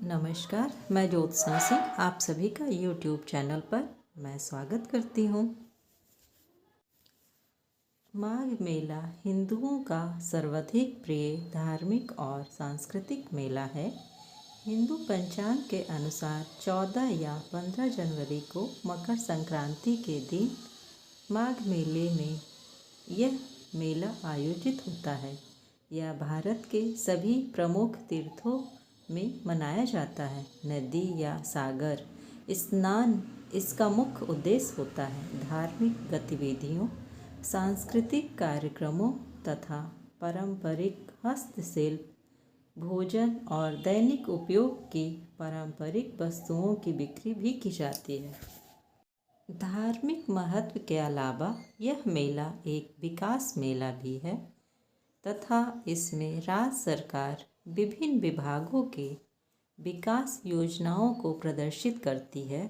नमस्कार, मैं ज्योत्सना सिंह आप सभी का YouTube चैनल पर मैं स्वागत करती हूँ। माघ मेला हिंदुओं का सर्वाधिक प्रिय धार्मिक और सांस्कृतिक मेला है। हिंदू पंचांग के अनुसार 14 या 15 जनवरी को मकर संक्रांति के दिन माघ मेले में यह मेला आयोजित होता है। यह भारत के सभी प्रमुख तीर्थों में मनाया जाता है। नदी या सागर स्नान इसका मुख्य उद्देश्य होता है। धार्मिक गतिविधियों, सांस्कृतिक कार्यक्रमों तथा पारंपरिक हस्तशिल्प, भोजन और दैनिक उपयोग की पारंपरिक वस्तुओं की बिक्री भी की जाती है। धार्मिक महत्व के अलावा यह मेला एक विकास मेला भी है तथा इसमें राज्य सरकार विभिन्न विभागों के विकास योजनाओं को प्रदर्शित करती है।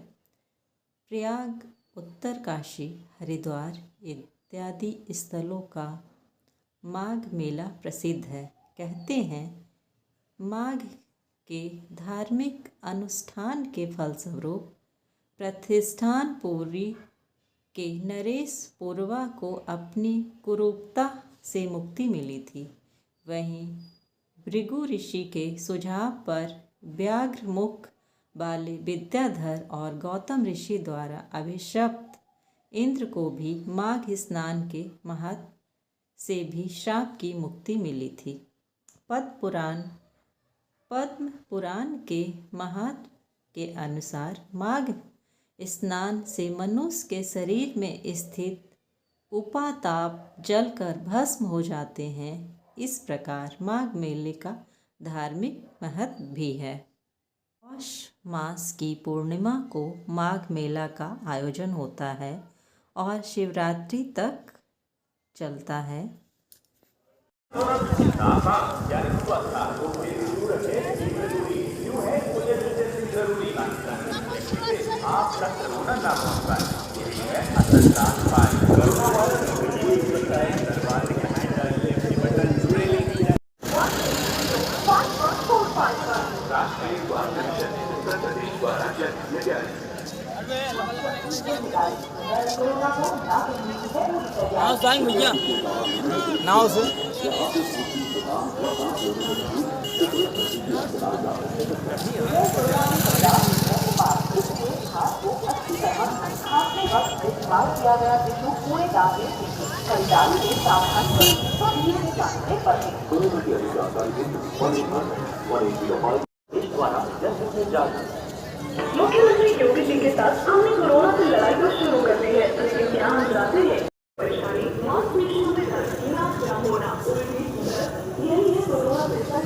प्रयाग, उत्तरकाशी, हरिद्वार इत्यादि स्थलों का माघ मेला प्रसिद्ध है। कहते हैं माघ के धार्मिक अनुष्ठान के फलस्वरूप प्रतिष्ठानपुरी के नरेश पूर्वा को अपनी कुरूपता से मुक्ति मिली थी। वहीं भृगु ऋषि के सुझाव पर व्याघ्रमुख वाले विद्याधर और गौतम ऋषि द्वारा अभिशप्त इंद्र को भी माघ स्नान के महत्व से भी श्राप की मुक्ति मिली थी। पद्म पुराण के महत्व के अनुसार माघ स्नान से मनुष्य के शरीर में स्थित उपाताप जलकर भस्म हो जाते हैं। इस प्रकार माघ मेले का धार्मिक महत्व भी है। पौष मास की पूर्णिमा को माघ मेला का आयोजन होता है और शिवरात्रि तक चलता है। भैया नाव से किया गया विष्णु पूरे दावे खरीदारी के सावधान मुख्यमंत्री योगी जी के साथ हमने कोरोना से लड़ाई को शुरू कर दी है, लेकिन यहाँ हम जाते हैं परेशानी मास्क में होना यही है कोरोना जैसा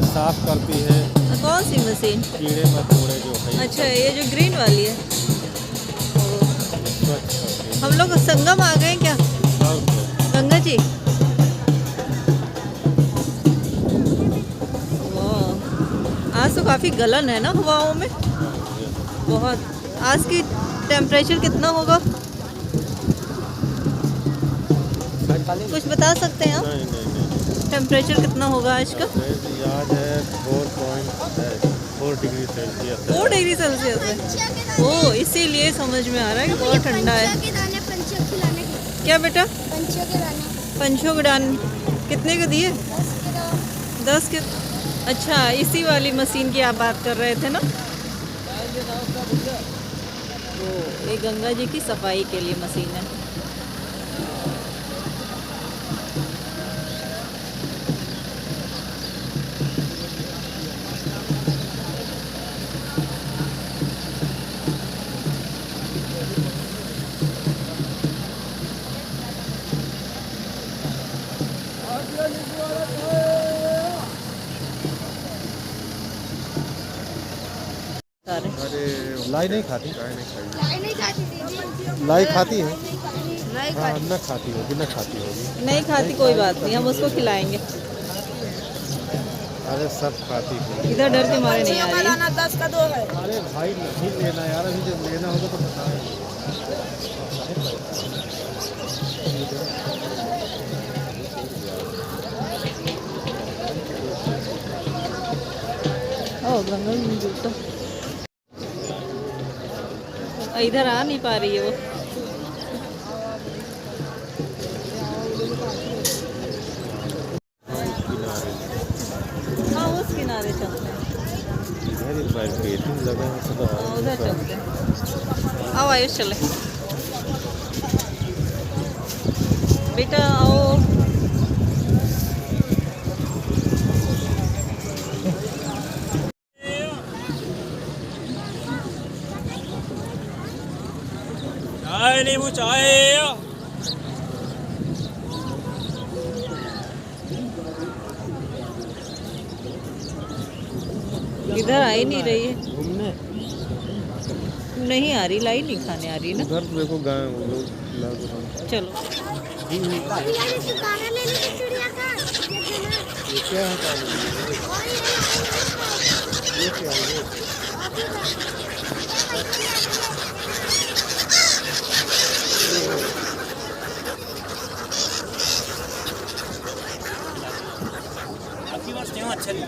साफ करती है। कौन सी मशीन? कीड़े मकोड़े जो है। अच्छा, ये जो ग्रीन वाली है। हम लोग संगम आ गए क्या? गंगा जी। आज तो काफ़ी गलन है ना हवाओं में, बहुत। आज की टेम्परेचर कितना होगा, कुछ बता सकते हैं आप? नहीं। टेम्परेचर कितना होगा आज का? आज है 4.5 डिग्री सेल्सियस है। 4 डिग्री सेल्सियस है। ओ, इसीलिए समझ में आ रहा है कि बहुत ठंडा है। पंछियों के दाने क्या बेटा? पंछियों के दाने पंछियों के दाने कितने के दिए? 10 के। अच्छा, इसी वाली मशीन की आप बात कर रहे थे ना? तो ये गंगा जी की सफाई के लिए मशीन है। सारे अरे लाई नहीं खाती। लाई नहीं खाती दीदी लाई खाती है। लाई हाँ, न खाती होगी, न खाती होगी। नहीं खाती, कोई बात नहीं, हम उसको खिलाएंगे। अरे सब खाती होगी। इधर डर के मारे नहीं आ रही है। 10 का 2 है अरे भाई नहीं लेना यार, अभी जब लेना होगा तो बताएं। ओ, गंगा जी में जूता। इधर आ नहीं पा रही है वो। हाँ, उस किनारे चलते हैं। इधर एक बार पेटिंग लगा है तो हाँ, उधर चलते हैं। आओ आयुष चले। बेटा आओ। चाय नींबू चाय। इधर आ ही नहीं रही है। घूमने नहीं आ रही, लाई नहीं खाने आ रही ना। उधर देखो गाय लोग लग रहे हैं। चलो। दुकान ले ली चिड़िया का ये क्या है काली? ये क्या है? आपकी बात क्यों अच्छा नहीं?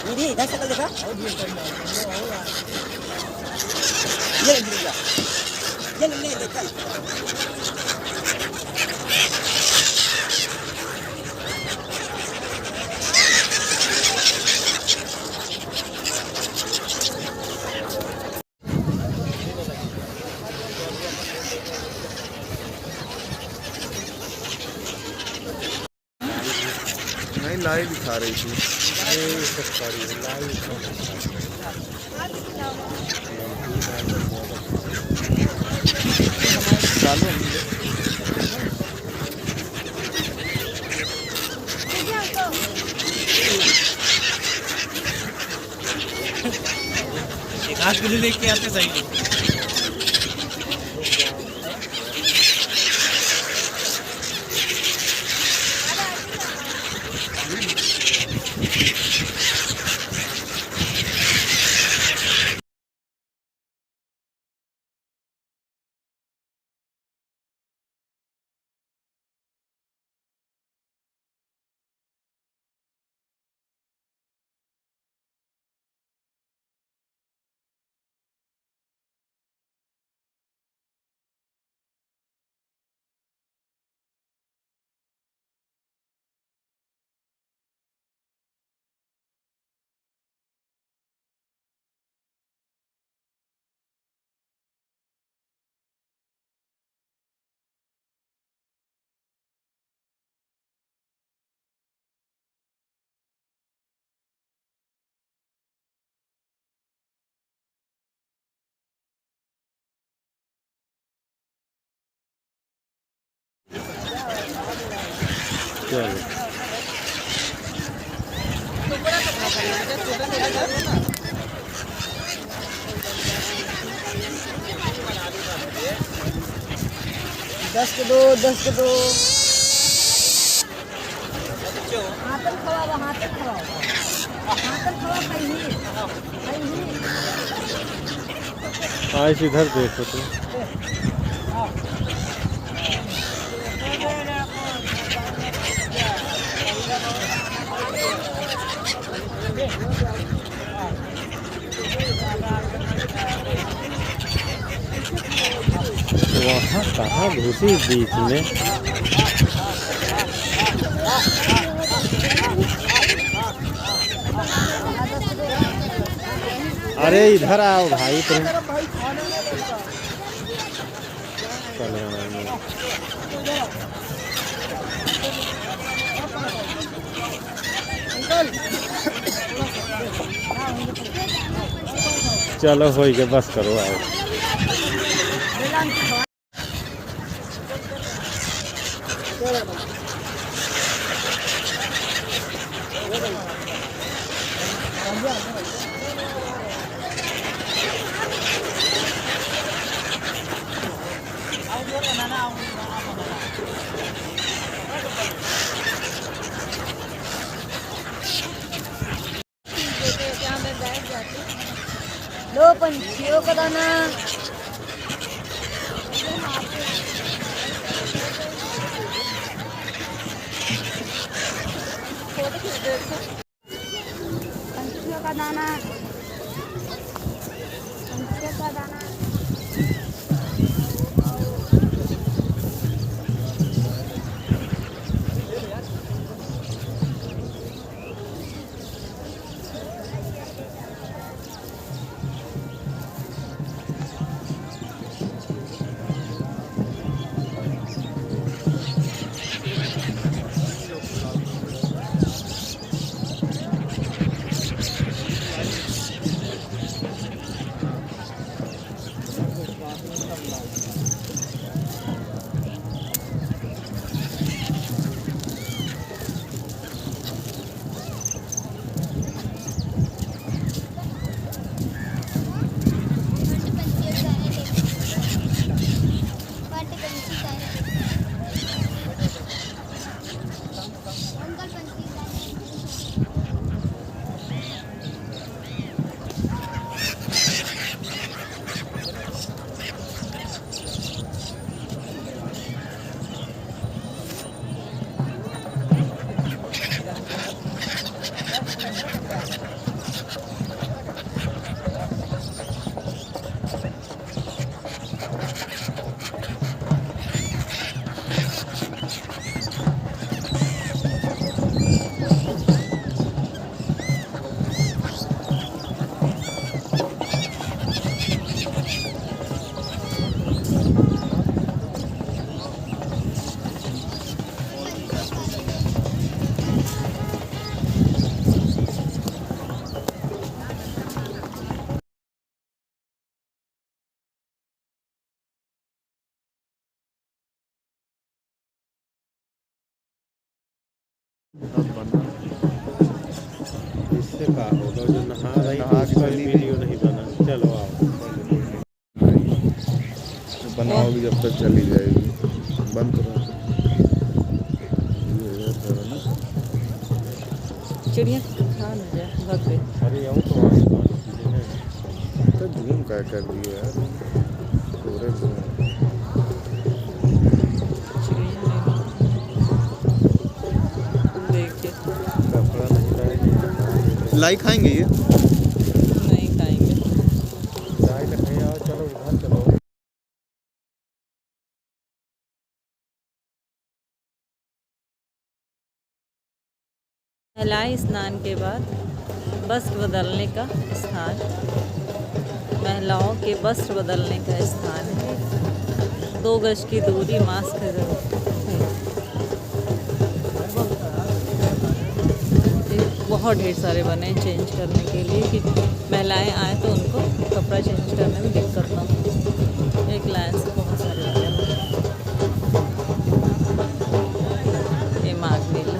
दीदी इधर शक्ल देखा? ये गिरेगा। ये ले देखा। नहीं लाई दिखा रही थी। ये सब सारी लाई चालू एक हाथ के लिए देख के आते सही। चलो। दस के दो हाथ खवा आज इधर देखो तो कहाँ घुसी बीच में। अरे इधर आओ भाई तुम। चलो हो गया, बस करो आओ। लो पंछियों का दाना। पंछियों का दाना, पंछियों का दाना। इससे का होगा जो नहा रही थी उसका वीडियो नहीं बना। चलो आओ, बनाओगी जब तक चली जाएगी। बंद करो। चिड़िया खा न जाए, भग गई। अरे यूँ तो तो झूम क्या कर दिए यार, पूरे झूम। कपड़ा नहीं लाएंगे, लाई खाएंगे ये। नहीं खाएंगे। चाय का नहीं आओ, चलो उधर चलो। महिलाएं स्नान के बाद वस्त्र बदलने का स्थान, महिलाओं के वस्त्र बदलने का स्थान है। 2 गज की दूरी, मास्क जरूर। बहुत ढेर सारे बने चेंज करने के लिए कि महिलाएं आए तो उनको कपड़ा चेंज करने में दिक्कत ना हो। एक लाइन से बहुत सारे बने हुए हैं। ये माघ मेला।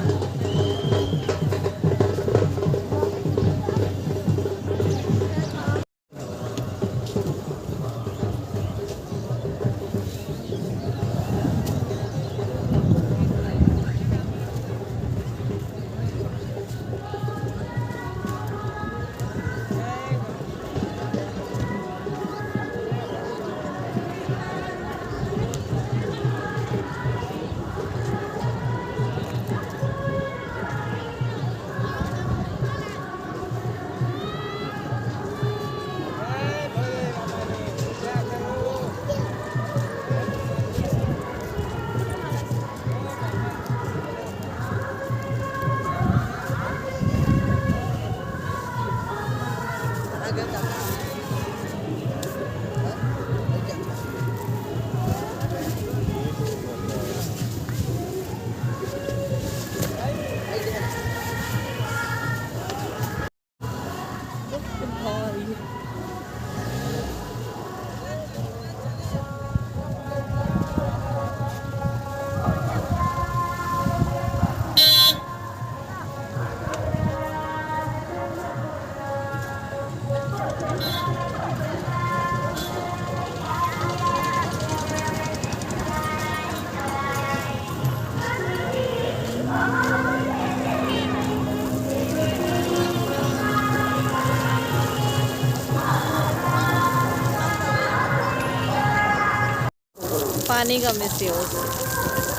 पानी का मिसयूज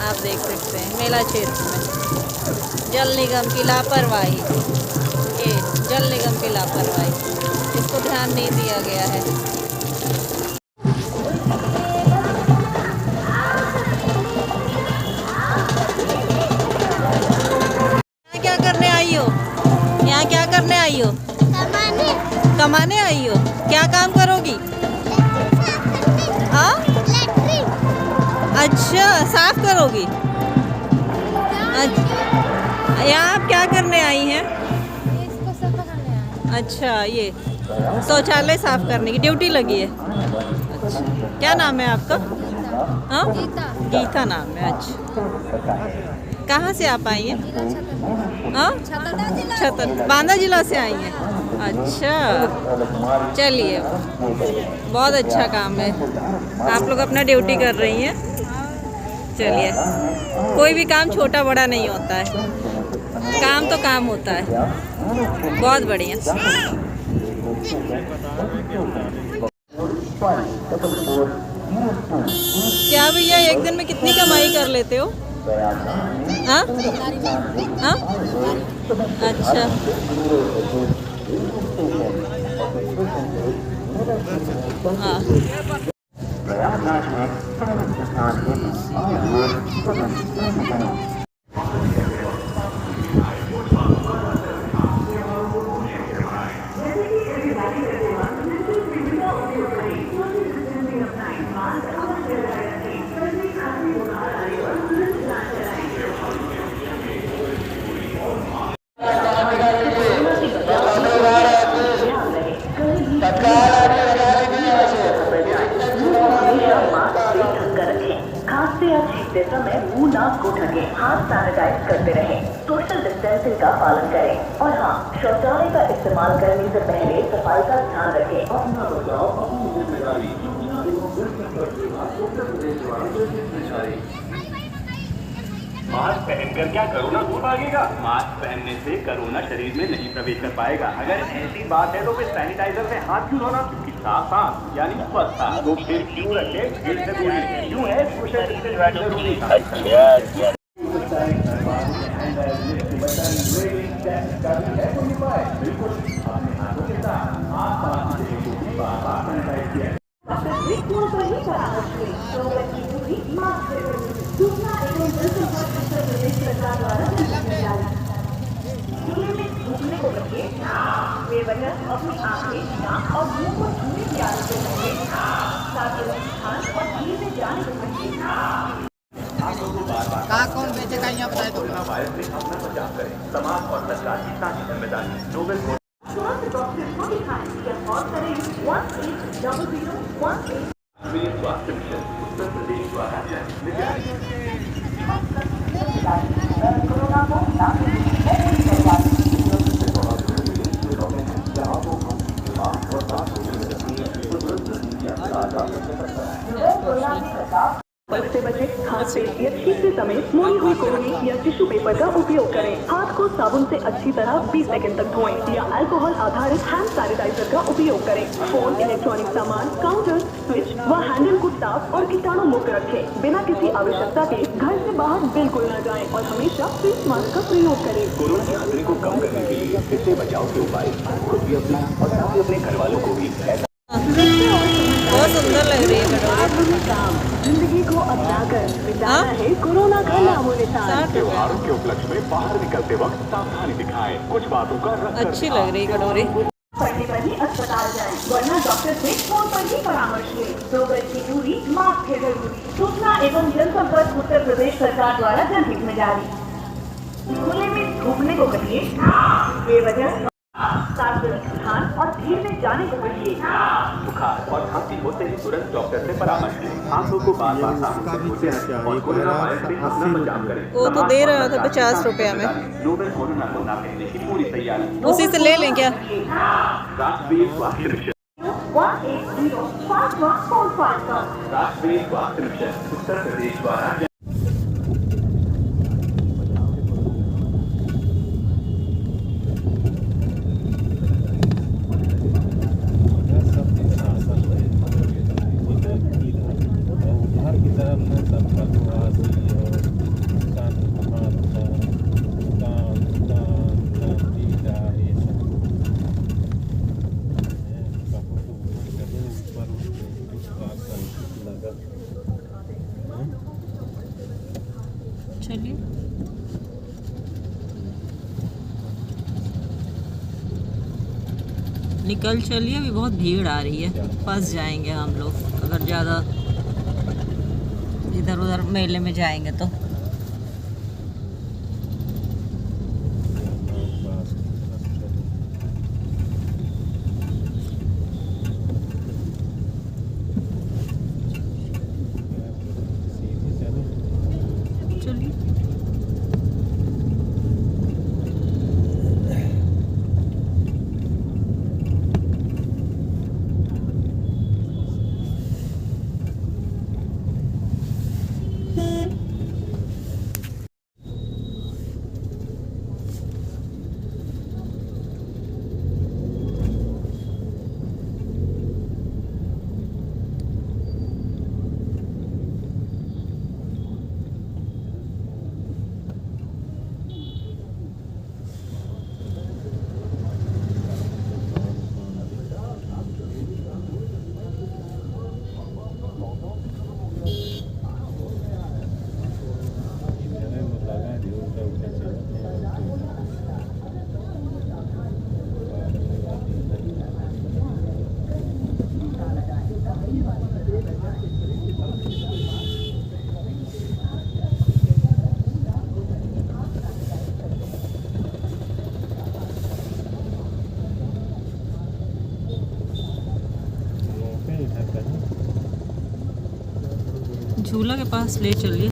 आप देख सकते हैं मेला क्षेत्र में। जल निगम की लापरवाही, ये जल निगम की लापरवाही, इसको ध्यान नहीं दिया गया है। क्या करने आई हो? यहाँ क्या करने आई हो? कमाने आई हो? क्या काम करोगी? हाँ? अच्छा, साफ करोगी? यहाँ आप क्या करने आई हैं? इसको सफा करने आए। अच्छा, ये शौचालय साफ करने की ड्यूटी लगी है। अच्छा, क्या नाम है आपका? हाँ, गीता। गीता नाम है। अच्छा, कहाँ से आप आई हैं? हाँ, छतर बांदा जिला से आई हैं। अच्छा, चलिए, बहुत अच्छा काम है। आप लोग अपना ड्यूटी कर रही हैं। चलिए, कोई भी काम छोटा बड़ा नहीं होता है, काम तो काम होता है। बहुत बढ़िया। क्या भैया एक दिन में कितनी कमाई कर लेते हो? हाँ? हाँ? अच्छा, हाँ। खांसते या छींकते समय मुंह नाक को ढके, हाथ सैनिटाइज करते रहें, सोशल डिस्टेंसिंग का पालन करें और हाँ, शौचालय का इस्तेमाल करने से पहले सफाई का ध्यान रखें। अपना बचाव अपनी जिम्मेदारी। मास्क पहनकर क्या कोरोना दूर भागेगा? मास्क पहनने से कोरोना शरीर में नहीं प्रवेश कर पाएगा। अगर ऐसी बात है तो फिर सैनिटाइजर से हाथ क्यों धोना? क्योंकि साफ हाथ यानी स्वस्थ हाथ। तो फिर क्यों रखे? क्यों है सोशल डिस्टेंसिंग जरूरी? अपनी आंखें, नाक और मुंह को छूने की आदत रखें, सार्वजनिक स्थान और भीड़ में जाने से बचें। कहाँ कौन बेचेगा यहाँ बताए तो। कोरोना वायरस से अपना बचाव करें। समाज और सरकार की साझी जिम्मेदारी। नोबेल तुरंत डॉक्टर को दिखाएं या कॉल करें 180018। स्वास्थ्य मिशन उत्तर प्रदेश द्वारा कोरोना को से बचें। हाथ पेट या छींकते समय मोड़ी हुई कोहनी या टिश्यू पेपर का उपयोग करें। हाथ को साबुन से अच्छी तरह 20 सेकंड तक धोएं या अल्कोहल आधारित हैंड सैनिटाइजर का उपयोग करें। फोन, इलेक्ट्रॉनिक सामान, काउंटर, स्विच व हैंडल को साफ और कीटाणु मुक्त रखें। बिना किसी आवश्यकता के घर से बाहर बिल्कुल न जाएं और हमेशा फेस मास्क का प्रयोग करें। कोरोना के खतरे को कम करने के लिए इससे बचाव के उपाय खुद भी अपना और साथ ही अपने घर वालों को भी बहुत सुंदर लग रही है कटोरी। जिंदगी को अपनाकर बिताना है कोरोना का नामो निशान। त्योहारों के उपलक्ष्य में बाहर निकलते वक्त सावधानी दिखाएं। कुछ बातों का अच्छी लग रही है कटोरी। पढ़ने पर ही अस्पताल जाएं, वरना डॉक्टर से फोन पर ही परामर्श लें। 2 गज की दूरी, मास्क है जरूरी। सूचना एवं जनसंपर्क उत्तर प्रदेश सरकार द्वारा जनहित में जारी। खुले में थूकने को कहिए, बेवजह सार्वजनिक स्थान और भीड़ में जाने को कहिए। बुखार और खांसी होते ही तुरंत डॉक्टर से परामर्श लें। हाथों को बार-बार साबुन से धोते रहें और कोरोना वायरस से अपना बचाव करें। वो तो दे रहा था 50 रुपया में। नोवेल कोरोना को ना कहने की पूरी तैयारी। उसी से ले लें क्या? राष्ट्रीय स्वास्थ्य मिशन 1805145 राष्ट्रीय स्वास्थ्य मिशन उत्तर प्रदेश द्वारा उधर की तरफ निकल चलिए, अभी बहुत भीड़ आ रही है, फंस जाएंगे हम लोग अगर ज़्यादा इधर उधर मेले में जाएंगे तो। चलिए झूला के पास ले चलिए।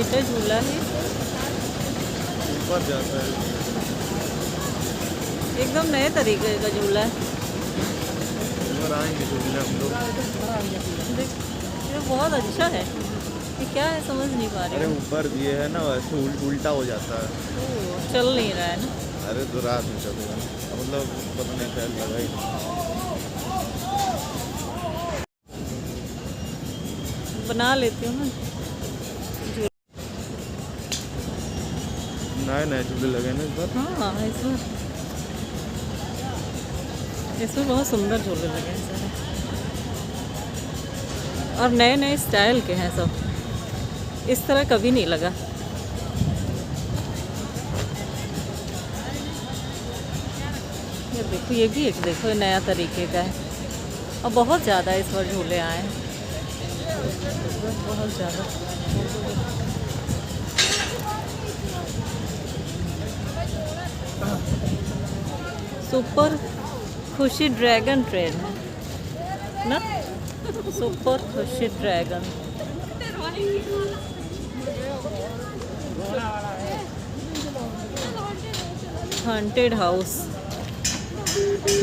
कैसे झूला है, ऊपर जाता है। एकदम नए तरीके का झूला है। ऊपर आएंगे झूलने हम लोग। देख, ये बहुत अच्छा है। ये क्या है समझ नहीं पा अरे रही हूँ। ऊपर ये है ना, वैसे उल्टा हो जाता है। ओह, चल नहीं रहा है ना। अरे तो रात में चलेगा, मतलब पता नहीं शायद लगा ही। बना लेती हूँ ना। नए नए झूले लगे ना इस बार। हाँ, इसमें बहुत सुंदर झूले लगे हैं सारे, और नए नए स्टाइल के हैं सब। इस तरह कभी नहीं लगा। ये देखो, ये भी एक देखो नया तरीके का है, और बहुत ज़्यादा इस बार झूले आए हैं, बहुत ज़्यादा। सुपर खुशी ड्रैगन ट्रेन है ना, सुपर खुशी dragon. Haunted house,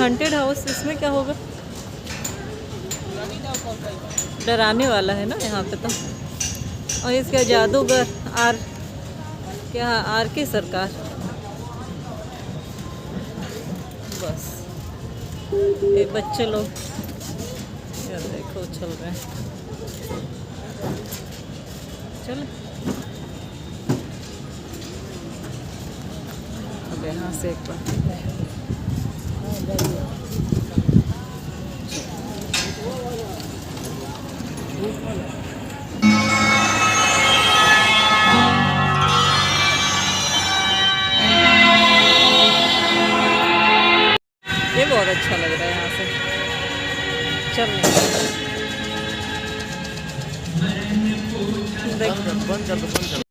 haunted house, इसमें क्या होगा? डराने वाला है ना यहाँ पे तो। और इसका जादूगर आर के सरकार। बस ये बच्चे लोग यार देखो चल रहे हैं। चल अब यहाँ से एक बार ये बहुत अच्छा लग रहा है यहाँ से चलने। देख बंद कर दो, बंद कर।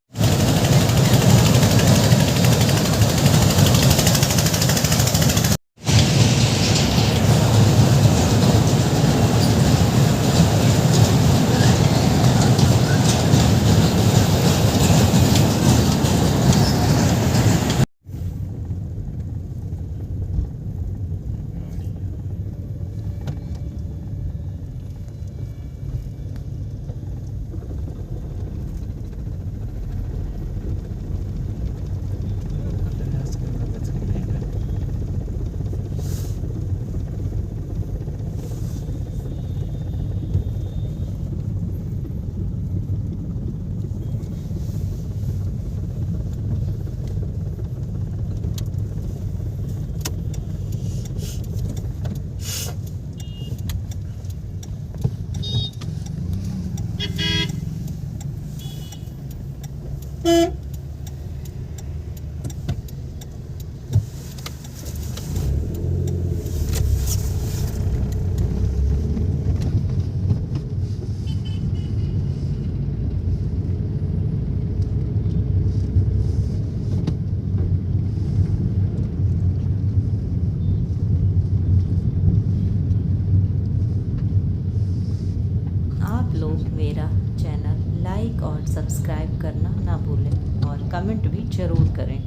आप लोग मेरा चैनल लाइक और सब्सक्राइब करना ना भूलें, और कमेंट भी ज़रूर करें।